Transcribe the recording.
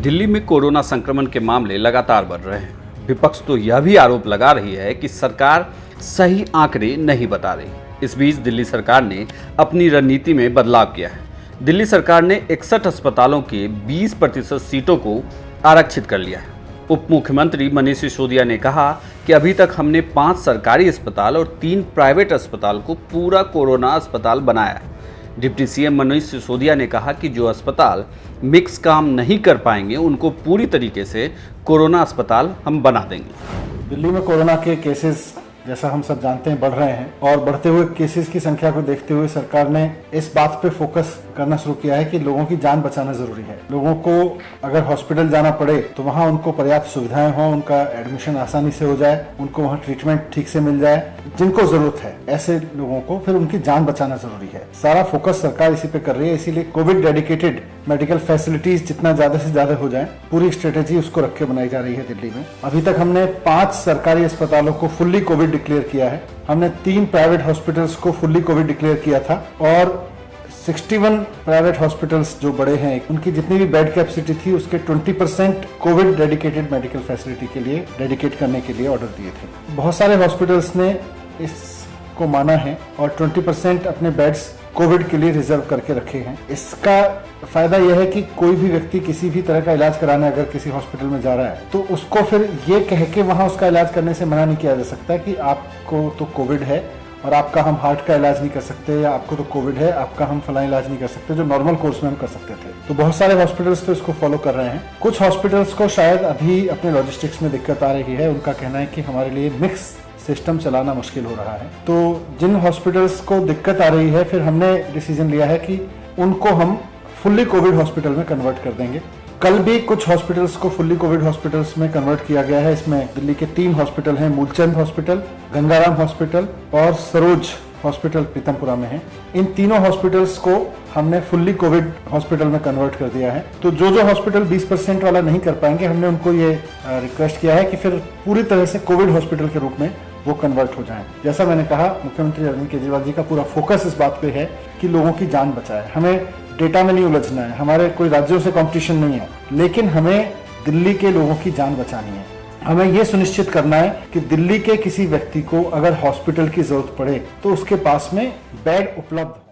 दिल्ली में कोरोना संक्रमण के मामले लगातार बढ़ रहे हैं। विपक्ष तो यह भी आरोप लगा रही है कि सरकार सही आंकड़े नहीं बता रही। इस बीच दिल्ली सरकार ने अपनी रणनीति में बदलाव किया है। दिल्ली सरकार ने 61 अस्पतालों के 20% सीटों को आरक्षित कर लिया है। उप मुख्यमंत्री मनीष सिसोदिया ने कहा कि अभी तक हमने 5 सरकारी अस्पताल और 3 प्राइवेट अस्पताल को पूरा कोरोना अस्पताल बनाया है। डिप्टी सीएम मनीष सिसोदिया ने कहा कि जो अस्पताल मिक्स काम नहीं कर पाएंगे उनको पूरी तरीके से कोरोना अस्पताल हम बना देंगे। दिल्ली में कोरोना के केसेस जैसा हम सब जानते हैं बढ़ रहे हैं और बढ़ते हुए केसेस की संख्या को देखते हुए सरकार ने इस बात पे फोकस करना शुरू किया है कि लोगों की जान बचाना जरूरी है। लोगों को अगर हॉस्पिटल जाना पड़े तो वहाँ उनको पर्याप्त सुविधाएं हों, उनका एडमिशन आसानी से हो जाए, उनको वहाँ ट्रीटमेंट ठीक से मिल जाए। जिनको जरूरत है ऐसे लोगों को फिर उनकी जान बचाना जरूरी है। सारा फोकस सरकार इसी पे कर रही है। इसीलिए कोविड डेडिकेटेड मेडिकल फैसिलिटीज जितना ज्यादा से ज्यादा हो जाए, पूरी स्ट्रेटेजी उसको रख के बनाई जा रही है दिल्ली में। अभी तक हमने 5 सरकारी अस्पतालों को फुल्ली कोविड डिक्लेयर किया है। हमने 3 प्राइवेट हॉस्पिटल्स को फुल्ली कोविड डिक्लेयर किया था और 61 प्राइवेट हॉस्पिटल्स जो बड़े हैं उनकी जितनी भी बेड कैपेसिटी थी उसके 20% कोविड डेडिकेटेड मेडिकल फैसिलिटी के लिए डेडिकेट करने के लिए ऑर्डर दिए थे। बहुत सारे हॉस्पिटल्स ने इसको माना है और 20% अपने बेड्स कोविड के लिए रिजर्व करके रखे हैं। इसका फायदा यह है कि कोई भी व्यक्ति किसी भी तरह का इलाज कराने अगर किसी हॉस्पिटल में जा रहा है तो उसको फिर ये कह के वहां उसका इलाज करने से मना नहीं किया जा सकता कि आपको तो कोविड है और आपका हम हार्ट का इलाज नहीं कर सकते, या आपको तो कोविड है आपका हम फला इलाज नहीं कर सकते, जो नॉर्मल कोर्स में हम कर सकते थे। तो बहुत सारे हॉस्पिटल्स तो इसको फॉलो कर रहे हैं। कुछ हॉस्पिटल्स को शायद अभी अपने लॉजिस्टिक्स में दिक्कत आ रही है। उनका कहना है कि हमारे लिए मिक्स सिस्टम चलाना मुश्किल हो रहा है। तो जिन हॉस्पिटल्स को दिक्कत आ रही है फिर हमने डिसीजन लिया है कि उनको हम फुल्ली कोविड हॉस्पिटल में कन्वर्ट कर देंगे। कल भी कुछ हॉस्पिटल्स को फुल्ली कोविड हॉस्पिटल्स में कन्वर्ट किया गया है। इसमें दिल्ली के 3 हॉस्पिटल हैं, मूलचंद हॉस्पिटल, गंगाराम हॉस्पिटल और सरोज हॉस्पिटल पीतमपुरा में है। इन तीनों हॉस्पिटल्स को हमने फुल्ली कोविड हॉस्पिटल में कन्वर्ट कर दिया है। तो जो हॉस्पिटल 20% वाला नहीं कर पाएंगे हमने उनको ये रिक्वेस्ट किया है कि फिर पूरी तरह से कोविड हॉस्पिटल के रूप में वो कन्वर्ट हो जाएं। जैसा मैंने कहा, मुख्यमंत्री अरविंद केजरीवाल जी का पूरा फोकस इस बात पे है कि लोगों की जान बचाए। हमें डेटा में नहीं उलझना है, हमारे कोई राज्यों से कंपटीशन नहीं है, लेकिन हमें दिल्ली के लोगों की जान बचानी है। हमें यह सुनिश्चित करना है कि दिल्ली के किसी व्यक्ति को अगर हॉस्पिटल की जरूरत पड़े तो उसके पास में बेड उपलब्ध